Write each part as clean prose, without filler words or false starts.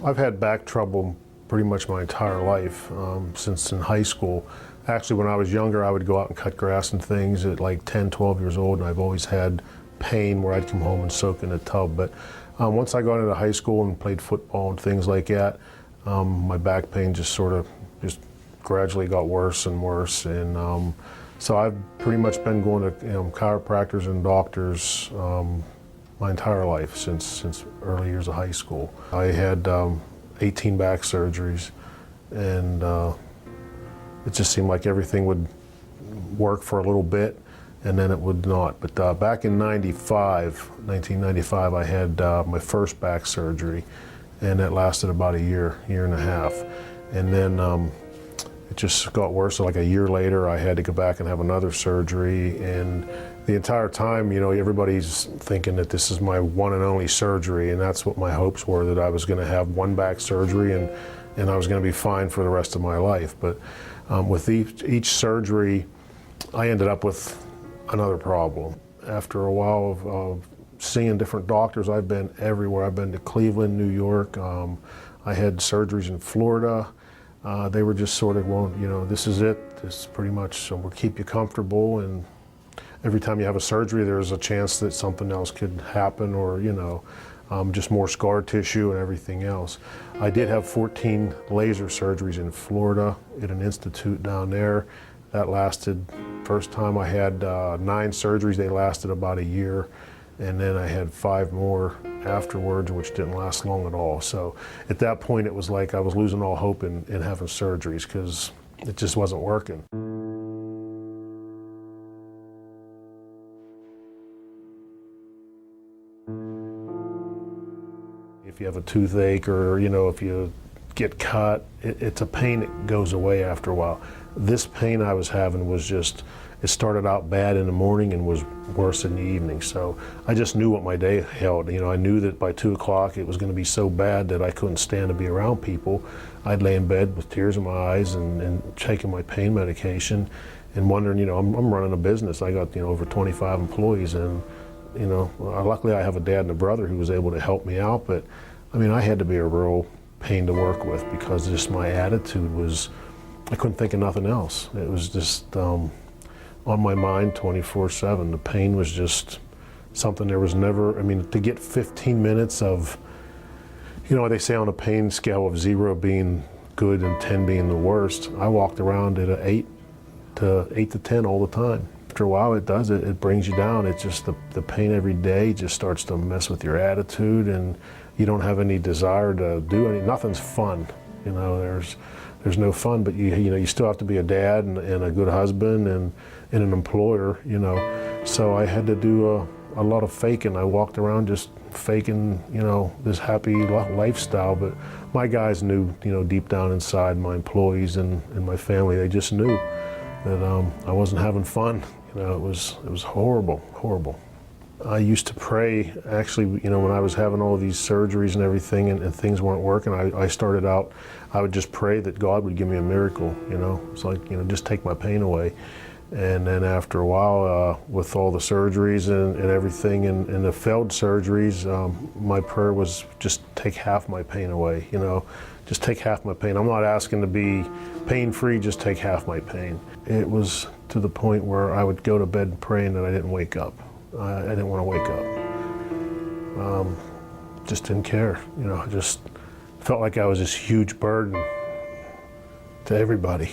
I've had back trouble pretty much my entire life, since in high school. Actually, when I was younger, I would go out and cut grass and things at like 10, 12 years old, and I've always had pain where I'd come home and soak in a tub. But once I got into high school and played football and things like that, my back pain just just gradually got worse and worse. And so I've pretty much been going to chiropractors and doctors my entire life since early years of high school. I had 18 back surgeries, and it just seemed like everything would work for a little bit and then it would not. But back in 1995, I had my first back surgery, and it lasted about a year and a half. And then it just got worse. So like a year later, I had to go back and have another surgery. And the entire time, everybody's thinking that this is my one and only surgery, and that's what my hopes were, that I was going to have one back surgery and I was going to be fine for the rest of my life. But with each surgery, I ended up with another problem. After a while of seeing different doctors, I've been everywhere. I've been to Cleveland, New York. I had surgeries in Florida. They were just sort of, well, this is it. This is pretty much, so we'll keep you comfortable. And every time you have a surgery, there's a chance that something else could happen, or, just more scar tissue and everything else. I did have 14 laser surgeries in Florida at an institute down there. That lasted, first time I had 9 surgeries, they lasted about a year. And then I had 5 more afterwards, which didn't last long at all. So at that point, it was like I was losing all hope in having surgeries, because it just wasn't working. If you have a toothache, or if you get cut, it's a pain that goes away after a while. This pain I was having was just, it started out bad in the morning and was worse in the evening. So I just knew what my day held. I knew that by 2 o'clock it was going to be so bad that I couldn't stand to be around people. I'd lay in bed with tears in my eyes and taking my pain medication and wondering, I'm running a business. I got, over 25 employees, and luckily I have a dad and a brother who was able to help me out. But I had to be a real pain to work with, because just my attitude was, I couldn't think of nothing else. It was just on my mind 24/7. The pain was just something there was never, to get 15 minutes of, they say on a pain scale of 0 being good and 10 being the worst, I walked around at an 8 to 10 all the time. After a while it does, it brings you down. It's just the pain every day just starts to mess with your attitude, and you don't have any desire to do nothing's fun. There's no fun, but you still have to be a dad and a good husband and an employer, So I had to do a lot of faking. I walked around just faking, this happy lifestyle. But my guys knew, deep down inside, my employees and my family, they just knew that I wasn't having fun. It was horrible, horrible. I used to pray, actually, when I was having all these surgeries and everything, and things weren't working, I started out, I would just pray that God would give me a miracle, It's like, just take my pain away. And then after a while, with all the surgeries and everything, and the failed surgeries, my prayer was just take half my pain away, just take half my pain. I'm not asking to be pain-free, just take half my pain. It was to the point where I would go to bed praying that I didn't wake up. I didn't want to wake up. Just didn't care. I just felt like I was this huge burden to everybody.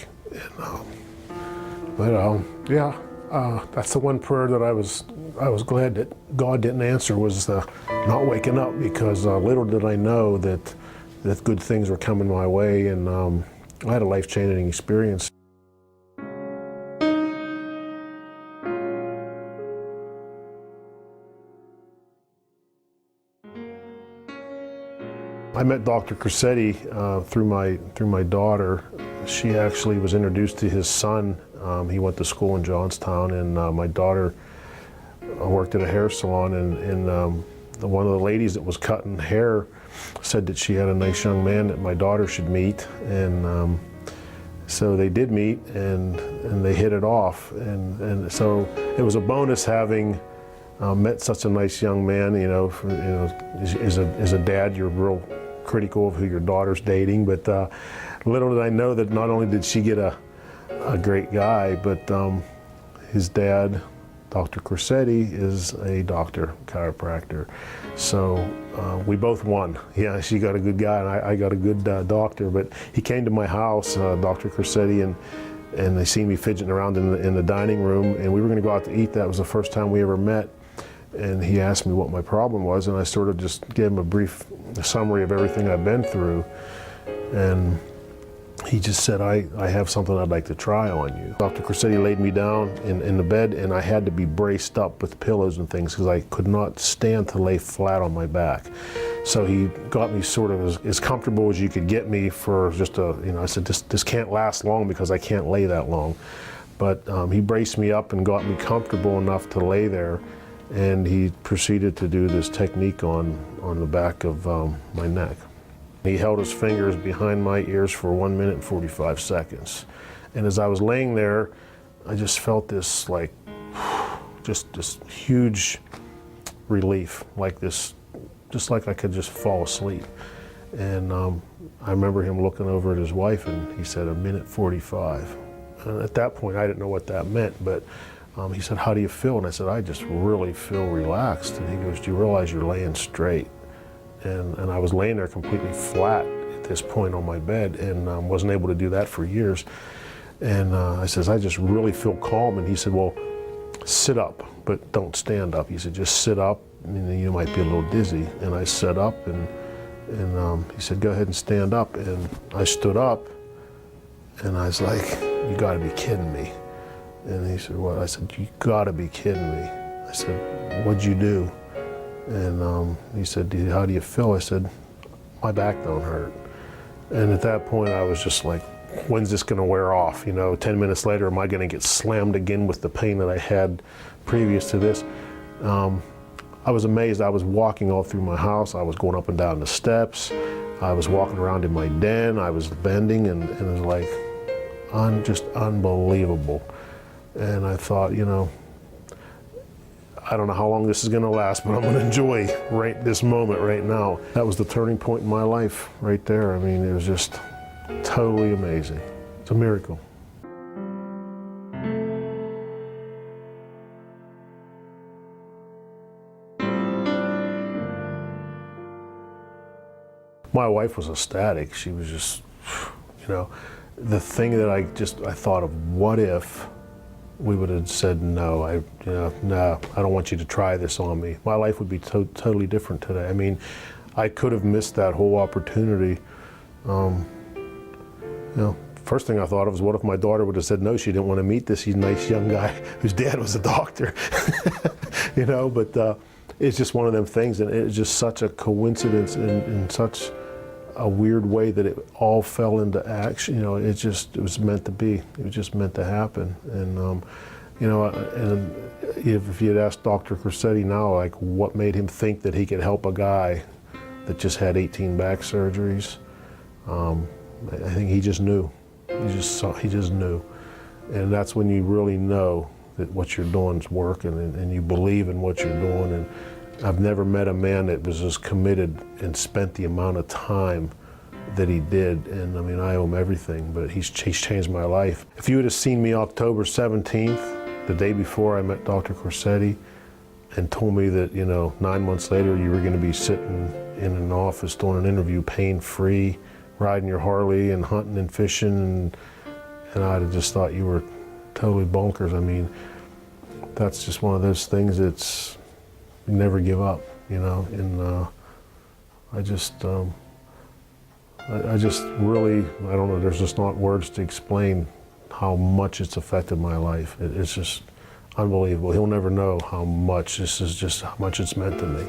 That's the one prayer that I was glad that God didn't answer, was not waking up, because little did I know that good things were coming my way, and I had a life-changing experience. I met Dr. Corsetti through my daughter. She actually was introduced to his son. He went to school in Johnstown, and my daughter worked at a hair salon, and one of the ladies that was cutting hair said that she had a nice young man that my daughter should meet, and so they did meet, and they hit it off, and so it was a bonus having met such a nice young man. As a dad, you're real critical of who your daughter's dating, but little did I know that not only did she get a great guy, but his dad, Dr. Corsetti, is a doctor, chiropractor. So we both won. Yeah, she got a good guy and I got a good doctor, but he came to my house, Dr. Corsetti, and they seen me fidgeting around in the dining room, and we were gonna go out to eat. That was the first time we ever met. And he asked me what my problem was, and I sort of just gave him a brief summary of everything I've been through. And he just said, I have something I'd like to try on you. Dr. Corsetti laid me down in the bed, and I had to be braced up with pillows and things because I could not stand to lay flat on my back. So he got me sort of as comfortable as you could get me for just I said, this can't last long because I can't lay that long. But he braced me up and got me comfortable enough to lay there. And he proceeded to do this technique on the back of my neck. He held his fingers behind my ears for 1 minute and 45 seconds. And as I was laying there, I just felt this just this huge relief, just like I could just fall asleep. And I remember him looking over at his wife, and he said, 1:45. And at that point, I didn't know what that meant, but he said, how do you feel? And I said, I just really feel relaxed. And he goes, do you realize you're laying straight? And I was laying there completely flat at this point on my bed, and wasn't able to do that for years. And I says, I just really feel calm. And he said, well, sit up, but don't stand up. He said, just sit up, and you might be a little dizzy. And I sat up, and he said, go ahead and stand up. And I stood up, and I was like, you gotta be kidding me. And he said, what? I said, you gotta be kidding me. I said, what'd you do? And he said, how do you feel? I said, my back don't hurt. And at that point, I was just like, when's this gonna wear off? 10 minutes later, am I gonna get slammed again with the pain that I had previous to this? I was amazed. I was walking all through my house. I was going up and down the steps. I was walking around in my den. I was bending, and it was like, just unbelievable. And I thought, I don't know how long this is going to last, but I'm going to enjoy this moment right now. That was the turning point in my life right there. I mean, it was just totally amazing. It's a miracle. My wife was ecstatic. She was just, the thing that I thought of, what if we would have said no, no, I don't want you to try this on me. My life would be totally different today. I mean, I could have missed that whole opportunity. First thing I thought of was, what if my daughter would have said no, she didn't want to meet this nice young guy whose dad was a doctor, but it's just one of them things, and it's just such a coincidence in such a weird way that it all fell into action. It was meant to be. It was just meant to happen. And and if you'd asked Dr. Corsetti now, like, what made him think that he could help a guy that just had 18 back surgeries, I think he just knew. He just knew. And that's when you really know that what you're doing is working, and you believe in what you're doing. And I've never met a man that was as committed and spent the amount of time that he did. And I mean, I owe him everything, but he's changed my life. If you would have seen me October 17th, the day before I met Dr. Corsetti, and told me that, 9 months later you were going to be sitting in an office doing an interview pain-free, riding your Harley and hunting and fishing, and I'd have just thought you were totally bonkers. I mean, that's just one of those things that's, you never give up, and I just really, I don't know, there's just not words to explain how much it's affected my life. It's just unbelievable. He'll never know how much it's meant to me.